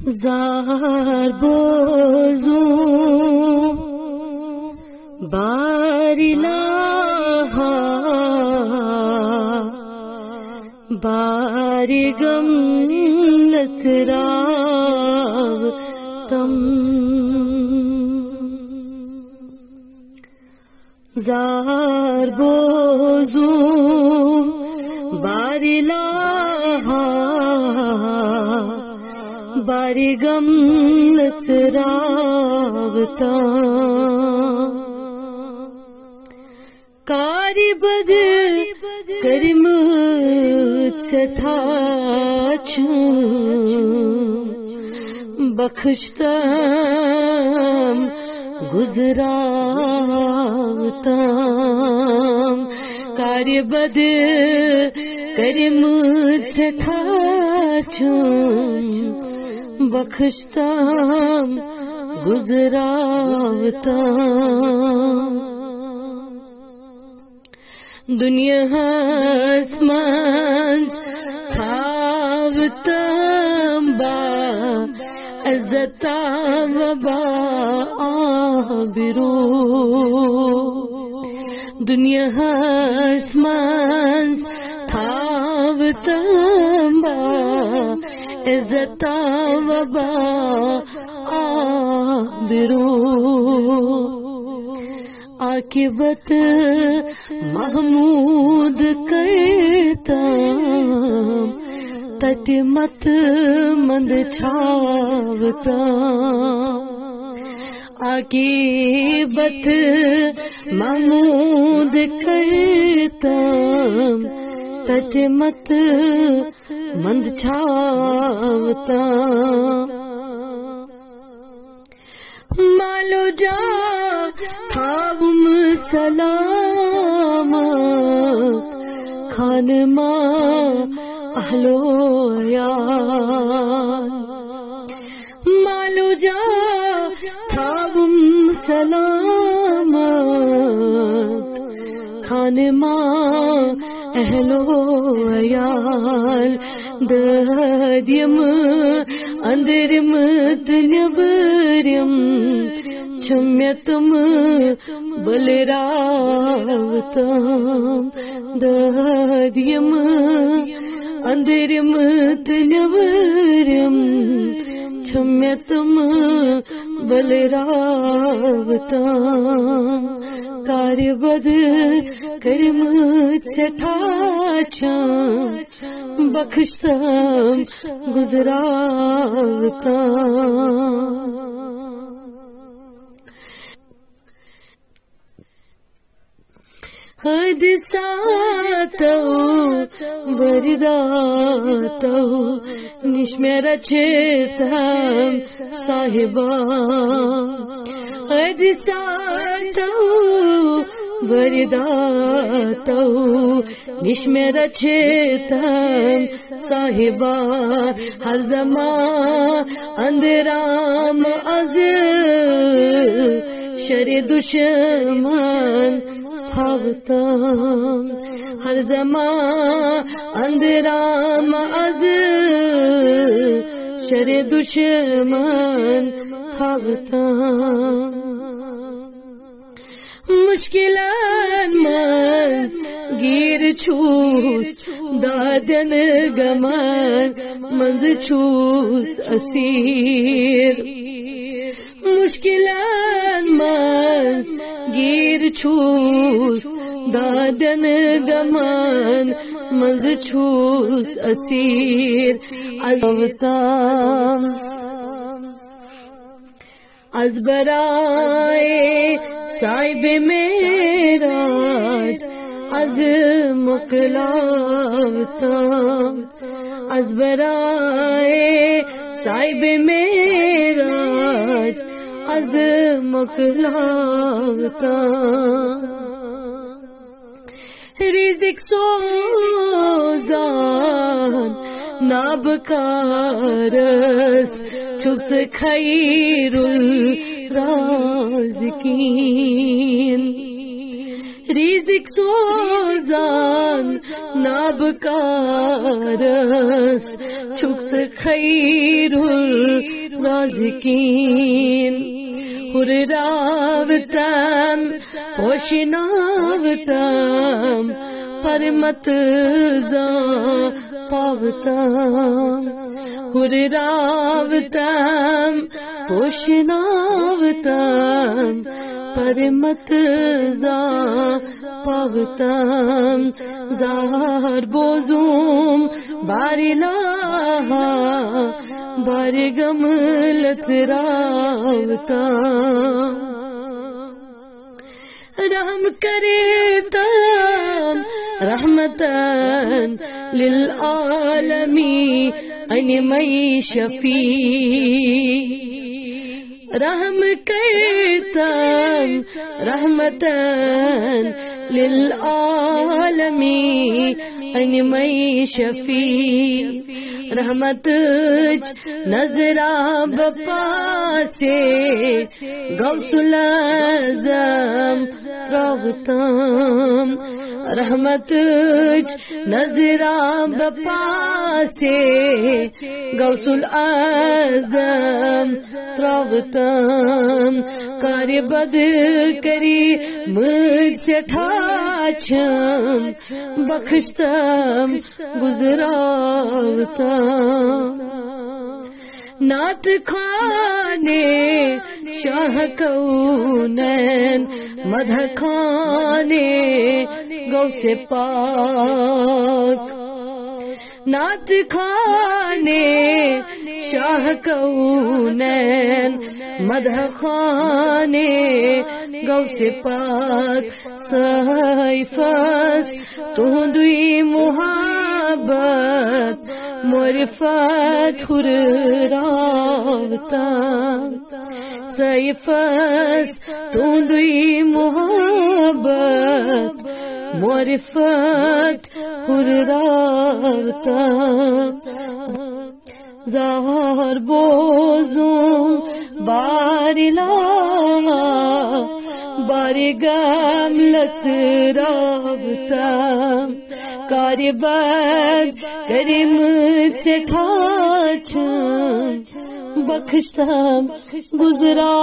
زار بوزوں باری لاہا باری غم لتراو تم زار بوزوں باری لاہا باری غم لتراوتا کاری بد کرمت سٹھا بخشتم گزراوتم کاری بد کرمت سٹھا بخشتم گزراوتم دنیا ہس منز تھاوتم با عزتا و با آبرو دنیا ہس منز تھاوتم با عزتا و با آبرو عاقبت محمود کرتم تت مت مند چھاوتم عاقبت محمود کرتم تت مت مند چھاوتم مالو جا تھاوم سلامت خان ماں اہلو عیال مالو جا تھاوم سلامت خان ماں اہلو عیال ددیم اندرم تنبرم چھمیتم بلراوتم ددیم اندرم تنبرم چھمیتم بلراوتم کاری بد کرمت سٹھا بخشتم گزراوتم حدثاتو ورداتو نشمر چیتم صاحبا حدثاتو ورداتو نشمر چیتم صاحبا ہر زمان اندرام از شر دشمن تھاوتم ہر زمان اندرام از شر دشمن تھاوتم مشکلان مز گیر چھوس دادن گمان منز چھوس اسیر مشکلان مز گیر چھوس دادن گمان منز چھوس اسیر از برائے صاحب معراج از مقلاوتم از برائے صاحب معراج از مقلاوتم رزق سوزان نابکارس چھپس خیر الرازقین رزق سوزان نابکارس چھک ژٕ خیر الرازقین ہُرراوتم پوشناوتم پرمت زان پاوتم ہُرراوتم پوشناوتم پرمت زان پاوتم زار بوزوم باریلاہا بار گملت راوتم رحم کریتم رحمتن للعالمین انمئی شفیع رحم کرتم رحمتن للعالمین انمئی شفیع رحمت نظرہ بپاسے غوث العظم تراوتم رحمت نظرہ بپاسے غوث العظم تراوتم کار بد کری مجھ سے ٹھاچم بخشتم گزراوتم نعت خانے شاہ کونین مدح خانے غوث پاک نعت خانے شاہ کونین مدح خانے غوث پاک سیفس تہندی محبت معرفت ہُرراوتم سیفس تہندی محبت معرفت ہُرراوتم زار بوزوم باریلا باری گملت راوتم کار بد کری مجھ سے ٹھاچم بخشتم گزراوتم